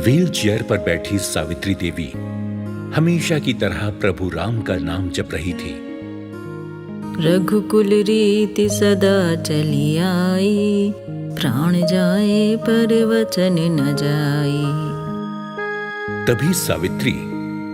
Wheel chair पर बैठी सावित्री देवी हमेशा की तरह प्रभु राम का नाम जप रही थी। रघुकुल रीति सदा चली आई, प्राण जाए पर वचन न जाए। तभी सावित्री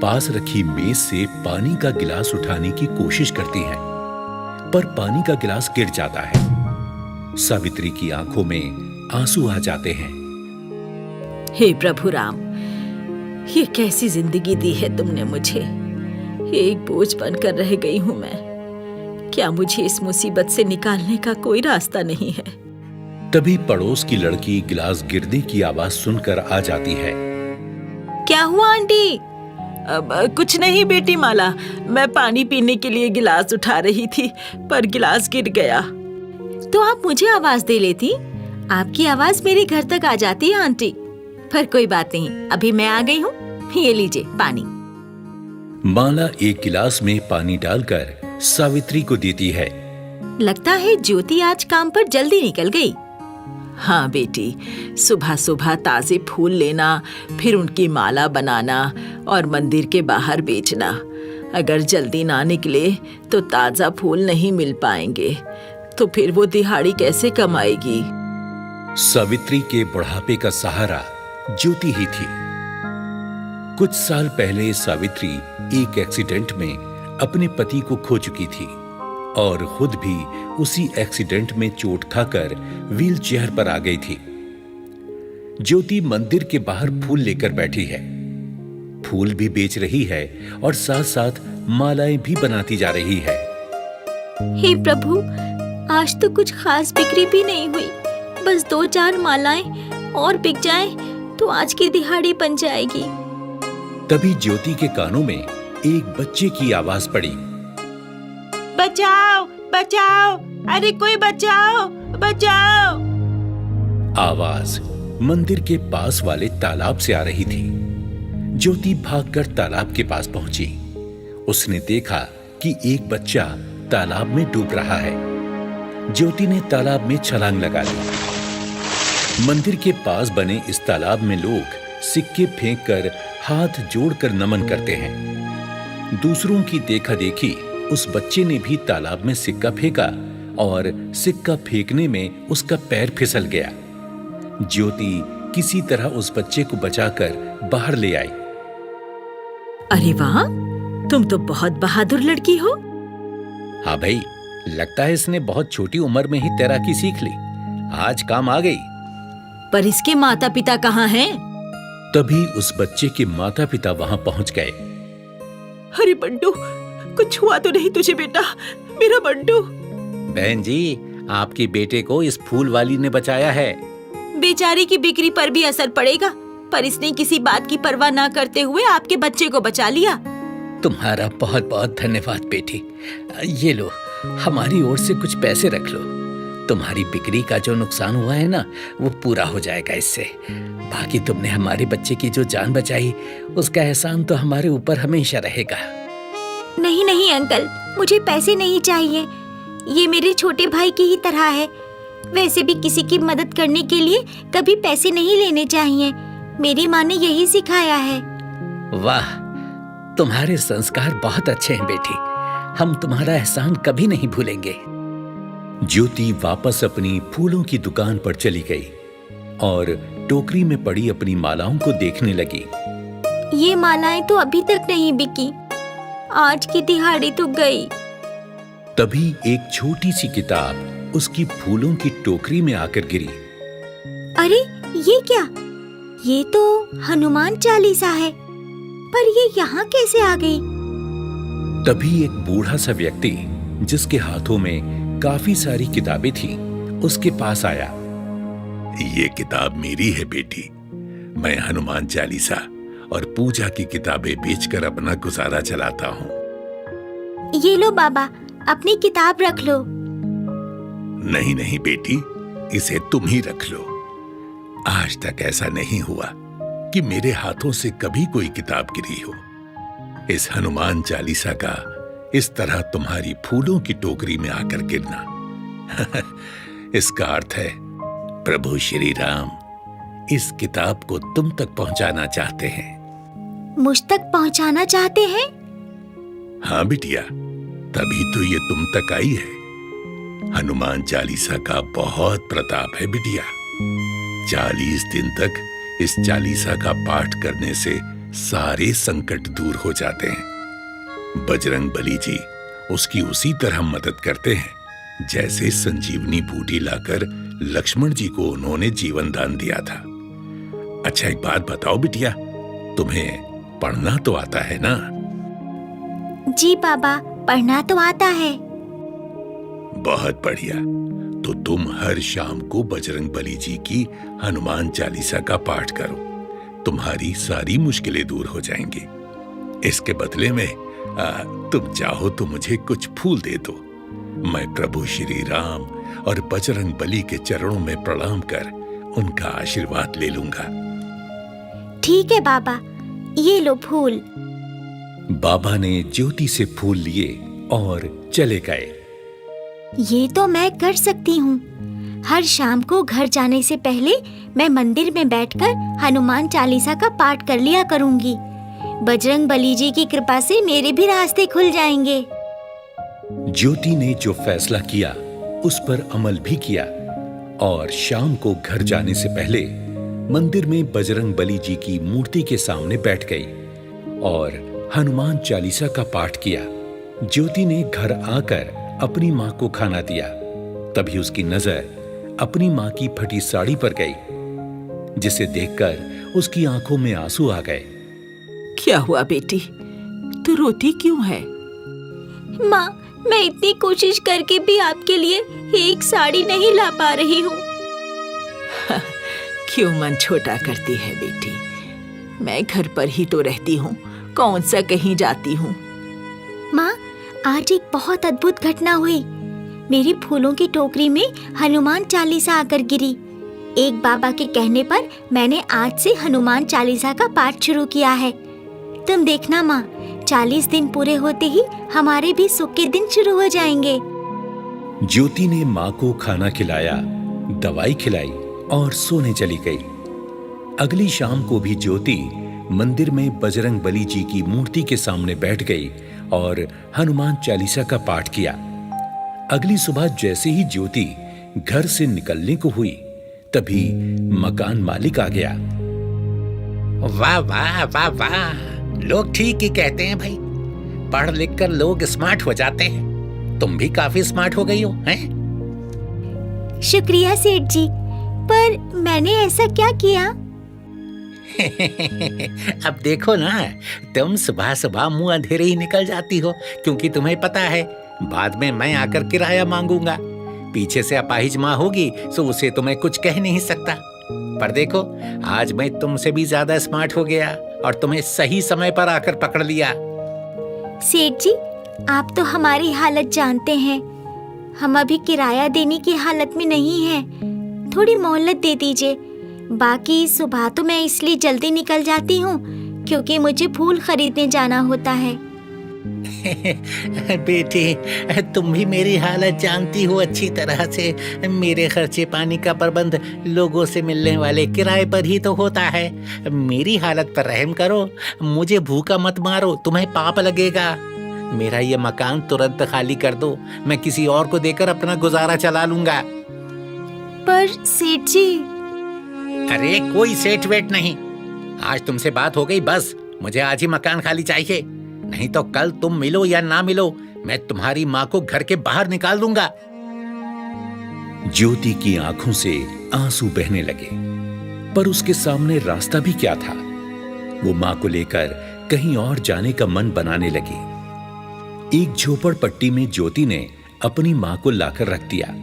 पास रखी मेज से पानी का गिलास उठाने की कोशिश करती है, पर पानी का गिलास गिर जाता है। सावित्री की आंखों में आंसू आ जाते हैं। हे प्रभु राम, ये कैसी जिंदगी दी है तुमने मुझे। एक बोझ बनकर रह गई हूं मैं। क्या मुझे इस मुसीबत से निकालने का कोई रास्ता नहीं है? तभी पड़ोस की लड़की गिलास गिरने की आवाज सुनकर आ जाती है। क्या हुआ आंटी? कुछ नहीं बेटी माला, मैं पानी पीने के लिए गिलास उठा रही थी, पर गिलास गिर गया। तो आप मुझे आवाज दे लेती, आपकी आवाज मेरे घर तक आ जाती है आंटी। पर कोई बात नहीं, अभी मैं आ गई हूँ, ये लीजिए पानी। माला एक गिलास में पानी डालकर सावित्री को देती है। लगता है ज्योति आज काम पर जल्दी निकल गई। हाँ बेटी, सुबह सुबह ताजे फूल लेना, फिर उनकी माला बनाना और मंदिर के बाहर बेचना। अगर जल्दी ना निकले तो ताजा फूल नहीं मिल पाएंगे, तो फिर वो दिहाड़ी कैसे कमाएगी? सावित्री के बुढ़ापे का सहारा ज्योति ही थी। कुछ साल पहले सावित्री एक एक्सीडेंट में अपने पति को खो चुकी थी और खुद भी उसी एक्सीडेंट में चोट खाकर व्हील चेयर पर आ गई थी। ज्योति मंदिर के बाहर फूल लेकर बैठी है, फूल भी बेच रही है और साथ साथ मालाएं भी बनाती जा रही है। हे प्रभु, आज तो कुछ खास बिक्री भी नहीं हुई। बस 2-4 मालाएं और बिक जाएं तो आज की दिहाड़ी बन जाएगी। तभी ज्योति के कानों में एक बच्चे की आवाज पड़ी। बचाओ बचाओ, अरे कोई बचाओ बचाओ। आवाज मंदिर के पास वाले तालाब से आ रही थी। ज्योति भागकर तालाब के पास पहुंची। उसने देखा कि एक बच्चा तालाब में डूब रहा है। ज्योति ने तालाब में छलांग लगा दी। मंदिर के पास बने इस तालाब में लोग सिक्के फेंककर हाथ जोड़कर नमन करते हैं। दूसरों की देखा देखी उस बच्चे ने भी तालाब में सिक्का फेंका और सिक्का फेंकने में उसका पैर फिसल गया। ज्योति किसी तरह उस बच्चे को बचाकर बाहर ले आई। अरे वाह, तुम तो बहुत बहादुर लड़की हो। हाँ भाई, लगता है इसने बहुत छोटी उम्र में ही तैराकी सीख ली। आज काम आ गई। पर इसके माता पिता कहाँ हैं? तभी उस बच्चे के माता पिता वहां पहुंच गए। अरे बंटू, कुछ हुआ तो नहीं तुझे बेटा? मेरा बंटू। बहन जी, आपके बेटे को इस फूल वाली ने बचाया है। बेचारी की बिक्री पर भी असर पड़ेगा, पर इसने किसी बात की परवाह ना करते हुए आपके बच्चे को बचा लिया। तुम्हारा बहुत बहुत धन्यवाद बेटी। ये लो, हमारी ओर से कुछ पैसे रख लो। तुम्हारी बिक्री का जो नुकसान हुआ है ना, वो पूरा हो जाएगा इससे। बाकी तुमने हमारे बच्चे की जो जान बचाई, उसका एहसान तो हमारे ऊपर हमेशा रहेगा। नहीं नहीं अंकल, मुझे पैसे नहीं चाहिए। ये मेरे छोटे भाई की ही तरह है। वैसे भी किसी की मदद करने के लिए कभी पैसे नहीं लेने चाहिए। मेरी माँ ने यही सिखाया है। वाह, तुम्हारे संस्कार बहुत अच्छे हैं बेटी। हम तुम्हारा एहसान कभी नहीं भूलेंगे। ज्योति वापस अपनी फूलों की दुकान पर चली गई और टोकरी में पड़ी अपनी मालाओं को देखने लगी। ये मालाएं तो अभी तक नहीं बिकी, आज की दिहाड़ी तो गई। तभी एक छोटी सी किताब उसकी फूलों की टोकरी में आकर गिरी। अरे ये क्या? ये तो हनुमान चालीसा है, पर ये यहाँ कैसे आ गई? तभी एक बूढ़ा सा व्यक्ति जिसके हाथों में काफी सारी किताबें थी, उसके पास आया। ये किताब मेरी है बेटी। मैं हनुमान चालीसा और पूजा की किताबें बेचकर अपना गुजारा चलाता हूँ। ये लो बाबा, अपनी किताब रख लो। नहीं नहीं बेटी, इसे तुम ही रख लो। आज तक ऐसा नहीं हुआ कि मेरे हाथों से कभी कोई किताब गिरी हो। इस हनुमान चालीसा का इस तरह तुम्हारी फूलों की टोकरी में आकर गिरना इसका अर्थ है प्रभु श्री राम इस किताब को तुम तक पहुंचाना चाहते हैं। मुझ तक पहुंचाना चाहते हैं? हाँ बिटिया, तभी तो ये तुम तक आई है। हनुमान चालीसा का बहुत प्रताप है बिटिया। 40 दिन तक इस चालीसा का पाठ करने से सारे संकट दूर हो जाते हैं। बजरंग बली जी उसकी उसी तरह मदद करते हैं जैसे संजीवनी बूटी लाकर लक्ष्मण जी को उन्होंने जीवन दान दिया था। अच्छा एक बात बताओ बिटिया, तुम्हें पढ़ना तो आता है ना? जी बाबा, पढ़ना तो आता है। बहुत बढ़िया। तो तुम हर शाम को बजरंग बली जी की हनुमान चालीसा का पाठ करो, तुम्हारी सारी मुश्किलें दूर हो जाएंगी। इसके बदले में तुम चाहो तो मुझे कुछ फूल दे दो। मैं प्रभु श्री राम और बजरंग बली के चरणों में प्रणाम कर उनका आशीर्वाद ले लूंगा। ठीक है बाबा, ये लो फूल। बाबा ने ज्योति से फूल लिए और चले गए। ये तो मैं कर सकती हूँ। हर शाम को घर जाने से पहले मैं मंदिर में बैठकर हनुमान चालीसा का पाठ कर लिया करूँगी। बजरंग बली जी की कृपा से मेरे भी रास्ते खुल जाएंगे। ज्योति ने जो फैसला किया उस पर अमल भी किया और शाम को घर जाने से पहले मंदिर में बजरंग बली जी की मूर्ति के सामने बैठ गई और हनुमान चालीसा का पाठ किया। ज्योति ने घर आकर अपनी माँ को खाना दिया। तभी उसकी नजर अपनी माँ की फटी साड़ी पर गई, जिसे देखकर उसकी आंखों में आंसू आ गए। क्या हुआ बेटी, तू रोती क्यों है? माँ, मैं इतनी कोशिश करके भी आपके लिए एक साड़ी नहीं ला पा रही हूँ। क्यों मन छोटा करती है बेटी? मैं घर पर ही तो रहती हूँ, कौन सा कहीं जाती हूँ। माँ, आज एक बहुत अद्भुत घटना हुई। मेरी फूलों की टोकरी में हनुमान चालीसा आकर गिरी। एक बाबा के कहने पर मैंने आज से हनुमान चालीसा का पाठ शुरू किया है। तुम देखना माँ, 40 दिन पूरे होते ही हमारे भी सुख के दिन शुरू हो जाएंगे। ज्योति ने माँ को खाना खिलाया, दवाई खिलाई और सोने चली गई। अगली शाम को भी ज्योति मंदिर में बजरंग बली जी की मूर्ति के सामने बैठ गई और हनुमान चालीसा का पाठ किया। अगली सुबह जैसे ही ज्योति घर से निकलने को हुई, तभी मकान मालिक आ गया। वाह वाह वाह वाह, लोग ठीक ही कहते हैं भाई, पढ़ लिख कर लोग स्मार्ट हो जाते हैं। तुम भी काफी स्मार्ट हो गई हो, हैं? शुक्रिया सेठ जी, पर मैंने ऐसा क्या किया? अब देखो ना, तुम सुबह सुबह मुंह अंधेरे ही निकल जाती हो, क्योंकि तुम्हें पता है बाद में मैं आकर किराया मांगूंगा। पीछे से अपाहिज माँ होगी तो उसे तो मैं कुछ कह नहीं सकता। पर देखो, आज मैं तुमसे भी ज्यादा स्मार्ट हो गया और तुम्हें सही समय पर आकर पकड़ लिया। सेठ जी, आप तो हमारी हालत जानते हैं। हम अभी किराया देने की हालत में नहीं हैं। थोड़ी मोहलत दे दीजिए। बाकी सुबह तो मैं इसलिए जल्दी निकल जाती हूँ क्योंकि मुझे फूल खरीदने जाना होता है। बेटी, तुम भी मेरी हालत जानती हो अच्छी तरह से। मेरे खर्चे पानी का प्रबंध लोगों से मिलने वाले किराए पर ही तो होता है। मेरी हालत पर रहम करो, मुझे भूखा मत मारो, तुम्हें पाप लगेगा। मेरा ये मकान तुरंत खाली कर दो, मैं किसी और को देकर अपना गुजारा चला लूंगा। पर सेठ जी। अरे कोई सेठ वेठ नहीं, आज तुमसे बात हो गई बस। मुझे आज ही मकान खाली चाहिए, नहीं तो कल तुम मिलो या ना मिलो, मैं तुम्हारी माँ को घर के बाहर निकाल दूंगा। ज्योति की आंखों से आंसू बहने लगे, पर उसके सामने रास्ता भी क्या था। वो माँ को लेकर कहीं और जाने का मन बनाने लगी। एक झोपड़पट्टी में ज्योति ने अपनी माँ को लाकर रख दिया।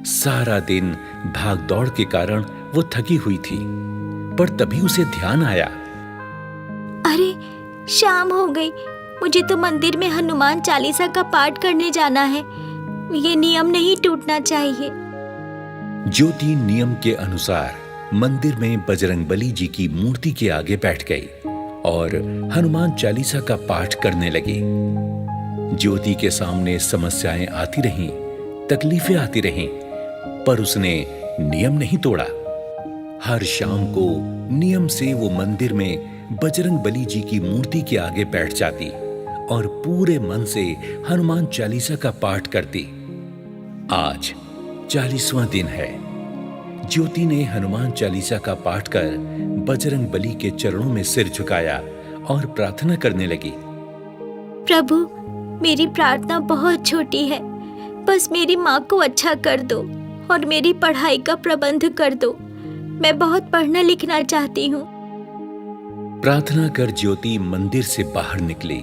सारा दिन भाग दौड़ के कारण वो थकी हुई थी, पर तभी उसे ध्यान आया। अरे, शाम हो गई, मुझे तो मंदिर में हनुमान चालीसा का पाठ करने जाना है। ये नियम नहीं टूटना चाहिए। ज्योति नियम के अनुसार मंदिर में बजरंग बली जी की मूर्ति के आगे बैठ गई और हनुमान चालीसा का पाठ करने लगी। ज्योति के सामने समस्याएं आती रहीं, तकलीफें आती रहीं, पर उसने नियम नहीं तोड़ा। हर शाम को नियम से वो मंदिर में बजरंग बली जी की मूर्ति के आगे बैठ जाती और पूरे मन से हनुमान चालीसा का पाठ करती। आज 40वां दिन है। ज्योति ने हनुमान चालीसा का पाठ कर बजरंग बली के चरणों में सिर झुकाया और प्रार्थना करने लगी। प्रभु, मेरी प्रार्थना बहुत छोटी है, बस मेरी माँ को अच्छा कर दो और मेरी पढ़ाई का प्रबंध कर दो। मैं बहुत पढ़ना लिखना चाहती हूँ। प्रार्थना कर ज्योति मंदिर से बाहर निकली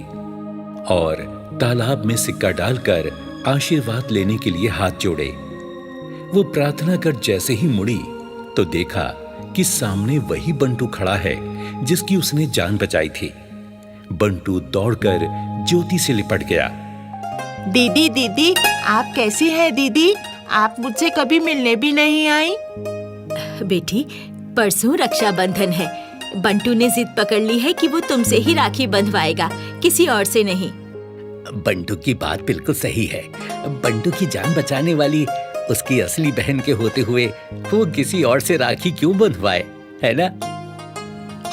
और तालाब में सिक्का डालकर आशीर्वाद लेने के लिए हाथ जोड़े। वो प्रार्थना कर जैसे ही मुड़ी तो देखा कि सामने वही बंटू खड़ा है जिसकी उसने जान बचाई थी। बंटू दौड़कर ज्योति से लिपट गया। दीदी दीदी, आप कैसी हैं दीदी? आप मुझसे कभी मिलने भी नहीं आई। बेटी, परसों रक्षाबंधन है। बंटू ने जिद पकड़ ली है कि वो तुमसे ही राखी बंधवाएगा, किसी और से नहीं। बंटू की बात बिल्कुल सही है। बंटू की जान बचाने वाली उसकी असली बहन के होते हुए वो किसी और से राखी क्यों बंधवाए, है ना?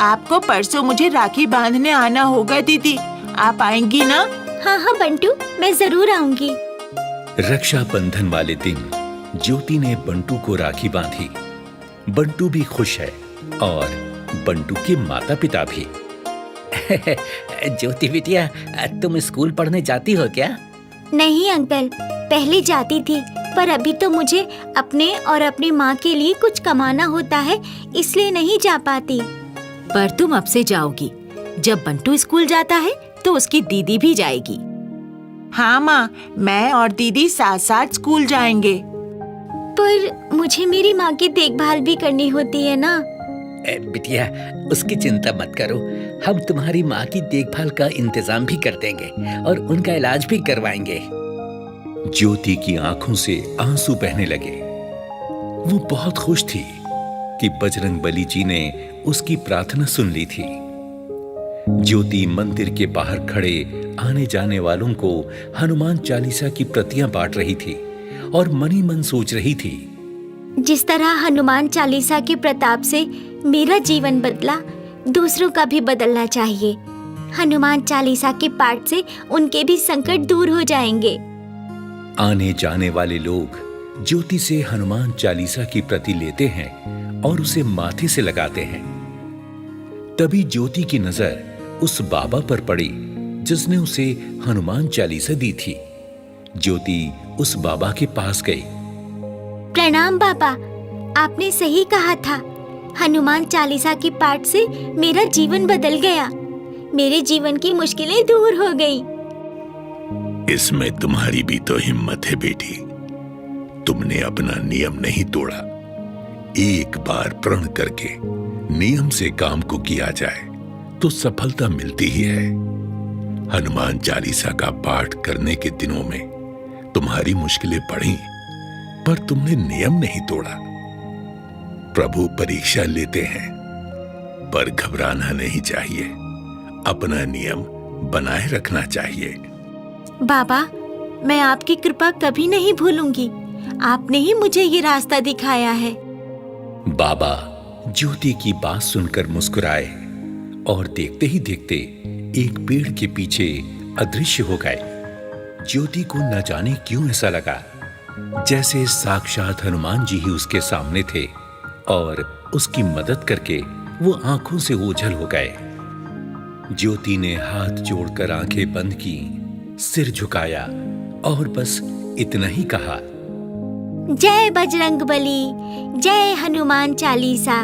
आपको परसों मुझे राखी बांधने आना होगा दीदी, आप आएंगी ना? हाँ हाँ बंटू, मैं जरूर आऊंगी। रक्षाबंधन वाले दिन ज्योति ने बंटू को राखी बांधी। बंटू भी खुश है और बंटू के माता पिता भी। ज्योति बिटिया, तुम स्कूल पढ़ने जाती हो क्या? नहीं अंकल, पहले जाती थी, पर अभी तो मुझे अपने और अपनी माँ के लिए कुछ कमाना होता है, इसलिए नहीं जा पाती। पर तुम अब से जाओगी। जब बंटू स्कूल जाता है तो उसकी दीदी भी जाएगी। हाँ माँ, मैं और दीदी साथ साथ स्कूल जाएंगे। पर मुझे मेरी माँ की देखभाल भी करनी होती है ना। बिटिया, उसकी चिंता मत करो, हम तुम्हारी माँ की देखभाल का इंतजाम भी कर देंगे और उनका इलाज भी करवाएंगे। ज्योति की आंखों से आंसू बहने लगे। वो बहुत खुश थी कि बजरंग बली जी ने उसकी प्रार्थना सुन ली थी। ज्योति मंदिर के बाहर खड़े आने जाने वालों को हनुमान चालीसा की प्रतियां बांट रही थी और मनी मन सोच रही थी, जिस तरह हनुमान चालीसा के प्रताप से मेरा जीवन बदला, दूसरों का भी बदलना चाहिए। हनुमान चालीसा के पाठ से उनके भी संकट दूर हो जाएंगे। आने जाने वाले लोग ज्योति से हनुमान चालीसा की प्रति लेते हैं और उसे माथे से लगाते हैं। तभी ज्योति की नजर उस बाबा पर पड़ी जिसने उसे हनुमान चालीसा दी थी। ज्योति उस बाबा के पास गई। प्रणाम बाबा, आपने सही कहा था। हनुमान चालीसा के पाठ से मेरा जीवन बदल गया। मेरे जीवन की मुश्किलें दूर हो गई। इसमें तुम्हारी भी तो हिम्मत है बेटी। तुमने अपना नियम नहीं तोड़ा। एक बार प्रण करके नियम से काम को किया जाए तो सफलता मिलती ही है। हनुमान चालीसा का पाठ करने के दिनों में तुम्हारी मुश्किलें बढ़ी, पर तुमने नियम नहीं तोड़ा। प्रभु परीक्षा लेते हैं, पर घबराना नहीं चाहिए। अपना नियम बनाए रखना चाहिए। बाबा, मैं आपकी कृपा कभी नहीं भूलूंगी। आपने ही मुझे ये रास्ता दिखाया है। बाबा ज्योति की बात सुनकर मुस्कुराए और देखते ही देखते एक पेड़ के पीछे अदृश्य हो गए। ज्योति को न जाने क्यों ऐसा लगा जैसे साक्षात हनुमान जी ही उसके सामने थे और उसकी मदद करके वो आंखों से ओझल हो गए। ज्योति ने हाथ जोड़कर आंखें बंद की, सिर झुकाया और बस इतना ही कहा, जय बजरंग बली, जय हनुमान चालीसा।